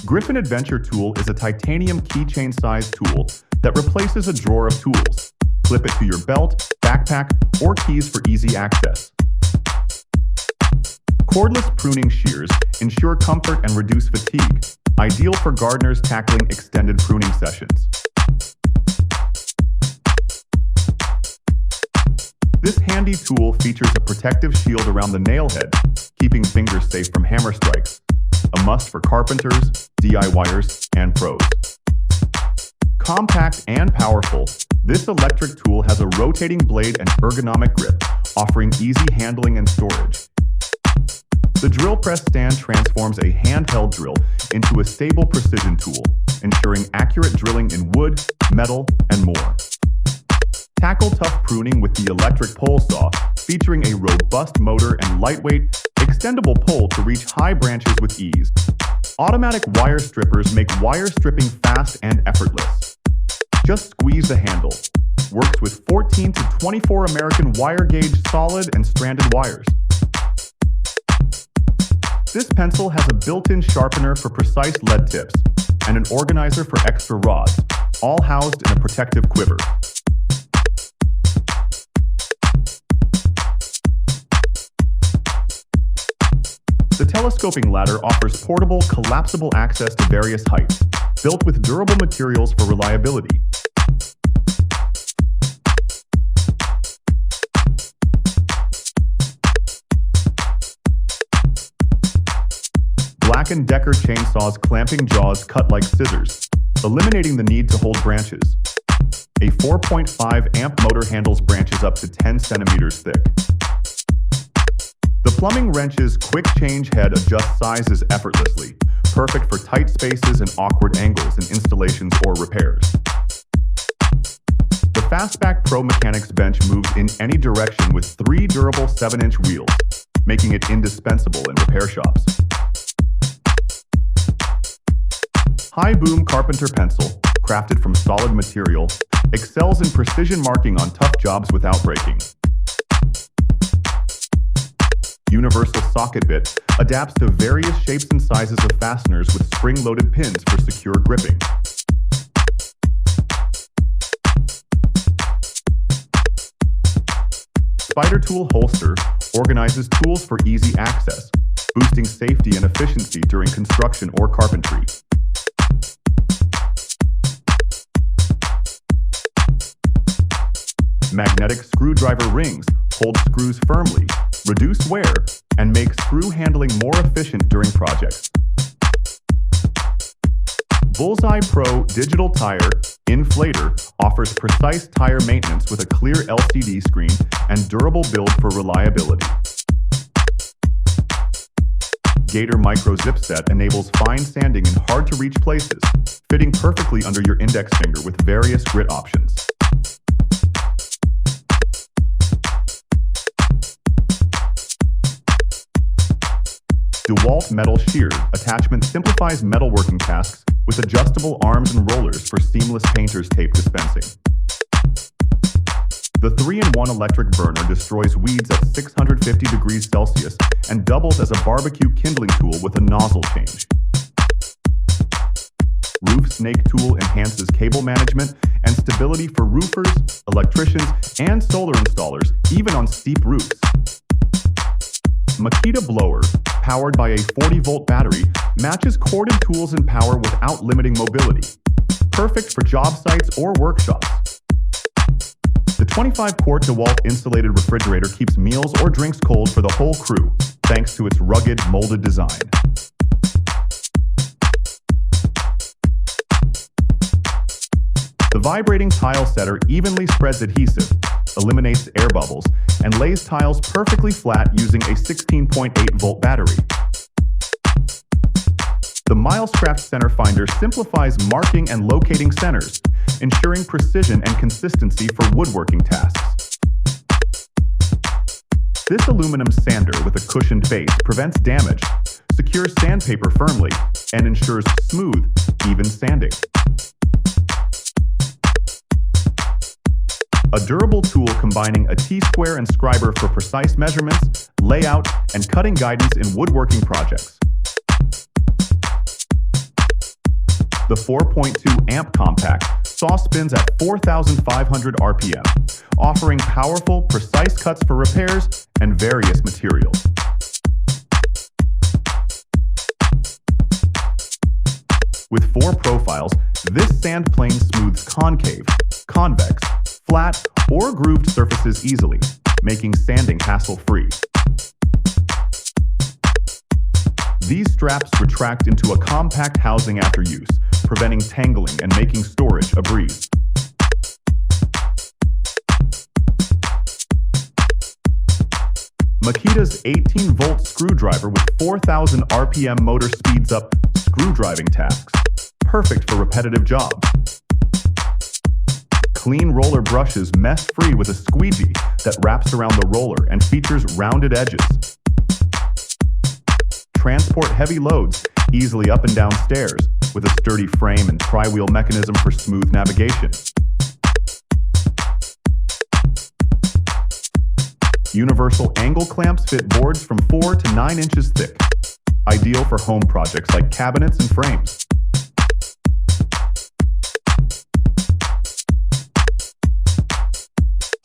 Griffin Adventure Tool is a titanium keychain-sized tool that replaces a drawer of tools. Clip it to your belt, backpack, or keys for easy access. Cordless pruning shears ensure comfort and reduce fatigue, ideal for gardeners tackling extended pruning sessions. This handy tool features a protective shield around the nail head, keeping fingers safe from hammer strikes. A must for carpenters, DIYers, and pros. Compact and powerful, this electric tool has a rotating blade and ergonomic grip, offering easy handling and storage. The drill press stand transforms a handheld drill into a stable precision tool, ensuring accurate drilling in wood, metal, and more. Tackle tough pruning with the electric pole saw, featuring a robust motor and lightweight, extendable pole to reach high branches with ease. Automatic wire strippers make wire stripping fast and effortless. Just squeeze the handle. Works with 14 to 24 American wire gauge solid and stranded wires. This pencil has a built-in sharpener for precise lead tips and an organizer for extra rods, all housed in a protective quiver. The telescoping ladder offers portable, collapsible access to various heights, built with durable materials for reliability. Black & Decker chainsaws clamping jaws cut like scissors, eliminating the need to hold branches. A 4.5 amp motor handles branches up to 10 centimeters thick. The plumbing wrench's quick change head adjusts sizes effortlessly, perfect for tight spaces and awkward angles in installations or repairs. The Fastback Pro Mechanics bench moves in any direction with 3 durable 7-inch wheels, making it indispensable in repair shops. High Boom Carpenter Pencil, crafted from solid material, excels in precision marking on tough jobs without breaking. Universal socket bit adapts to various shapes and sizes of fasteners with spring-loaded pins for secure gripping. Spider Tool Holster organizes tools for easy access, boosting safety and efficiency during construction or carpentry. Magnetic screwdriver rings hold screws firmly, reduce wear, and make screw handling more efficient during projects. Bullseye Pro Digital Tire Inflator offers precise tire maintenance with a clear LCD screen and durable build for reliability. Gator Micro Zip Set enables fine sanding in hard-to-reach places, fitting perfectly under your index finger with various grit options. DeWalt Metal Shear attachment simplifies metalworking tasks with adjustable arms and rollers for seamless painter's tape dispensing. The 3-in-1 electric burner destroys weeds at 650 degrees Celsius and doubles as a barbecue kindling tool with a nozzle change. Roof Snake Tool enhances cable management and stability for roofers, electricians, and solar installers, even on steep roofs. Makita Blower, powered by a 40-volt battery, matches corded tools and power without limiting mobility. Perfect for job sites or workshops. The 25-quart DeWalt insulated refrigerator keeps meals or drinks cold for the whole crew, thanks to its rugged, molded design. The vibrating tile setter evenly spreads adhesive, eliminates air bubbles, and lays tiles perfectly flat using a 16.8-volt battery. The Milescraft Center Finder simplifies marking and locating centers, ensuring precision and consistency for woodworking tasks. This aluminum sander with a cushioned base prevents damage, secures sandpaper firmly, and ensures smooth, even sanding. A durable tool combining a T-square and scriber for precise measurements, layout, and cutting guidance in woodworking projects. The 4.2 amp compact saw spins at 4,500 RPM, offering powerful, precise cuts for repairs and various materials. With 4 profiles, this sand plane smooths concave, convex, flat, or grooved surfaces easily, making sanding hassle-free. These straps retract into a compact housing after use, preventing tangling and making storage a breeze. Makita's 18-volt screwdriver with 4,000 RPM motor speeds up screwdriving tasks, perfect for repetitive jobs. Clean roller brushes mess-free with a squeegee that wraps around the roller and features rounded edges. Transport heavy loads easily up and down stairs with a sturdy frame and tri-wheel mechanism for smooth navigation. Universal angle clamps fit boards from 4 to 9 inches thick, ideal for home projects like cabinets and frames.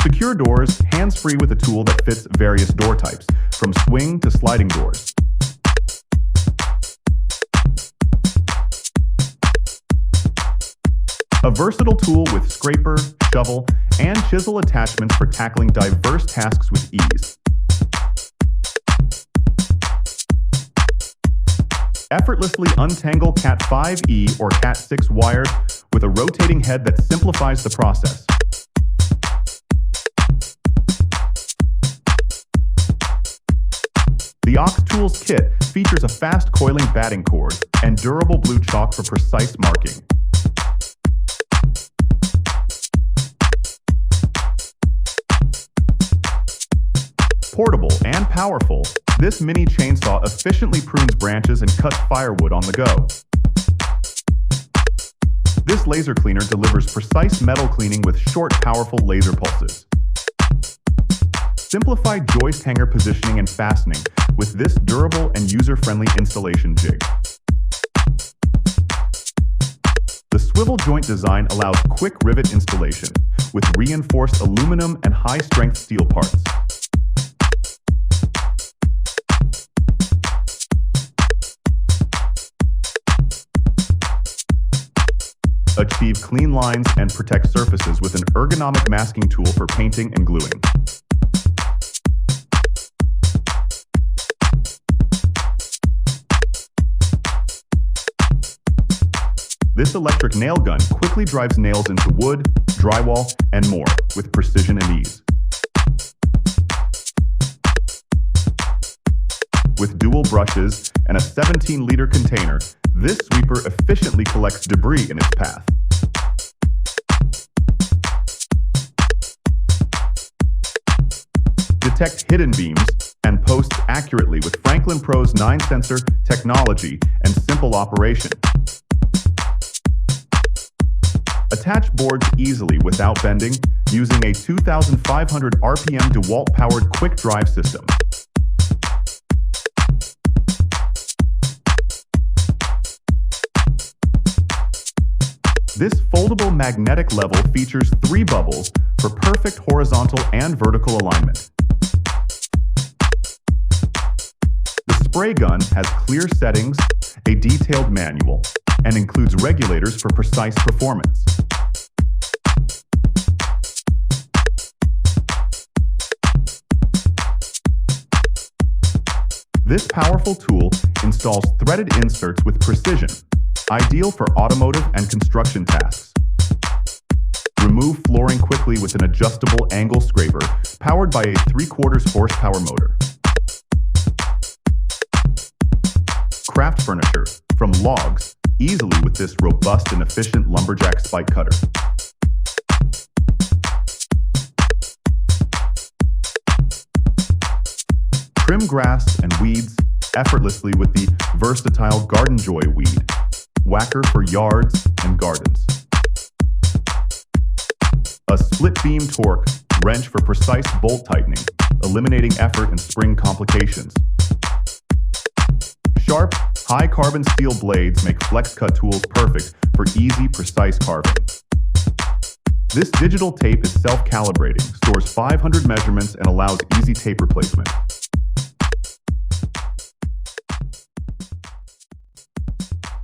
Secure doors, hands-free with a tool that fits various door types, from swing to sliding doors. A versatile tool with scraper, shovel, and chisel attachments for tackling diverse tasks with ease. Effortlessly untangle Cat 5e or Cat 6 wires with a rotating head that simplifies the process. The Ox Tools kit features a fast coiling batting cord and durable blue chalk for precise marking. Portable and powerful, this mini chainsaw efficiently prunes branches and cuts firewood on the go. This laser cleaner delivers precise metal cleaning with short, powerful laser pulses. Simplify joist hanger positioning and fastening with this durable and user-friendly installation jig. The swivel joint design allows quick rivet installation with reinforced aluminum and high-strength steel parts. Achieve clean lines and protect surfaces with an ergonomic masking tool for painting and gluing. This electric nail gun quickly drives nails into wood, drywall, and more with precision and ease. With dual brushes and a 17-liter container, this sweeper efficiently collects debris in its path. Detect hidden beams and posts accurately with Franklin Pro's 9-sensor technology and simple operation. Attach boards easily without bending using a 2,500 RPM DeWalt-powered quick drive system. This foldable magnetic level features 3 bubbles for perfect horizontal and vertical alignment. The spray gun has clear settings, a detailed manual, and includes regulators for precise performance. This powerful tool installs threaded inserts with precision, ideal for automotive and construction tasks. Remove flooring quickly with an adjustable angle scraper powered by a 3/4 horsepower motor. Craft furniture from logs easily with this robust and efficient lumberjack spike cutter. Trim grass and weeds effortlessly with the versatile Garden Joy weed whacker for yards and gardens. A split beam torque wrench for precise bolt tightening, eliminating effort and spring complications. Sharp, High carbon steel blades make flex cut tools perfect for easy, precise carving. This digital tape is self-calibrating, stores 500 measurements, and allows easy tape replacement.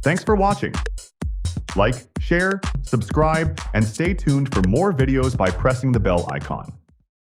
Thanks for watching. Like, share, subscribe, and stay tuned for more videos by pressing the bell icon.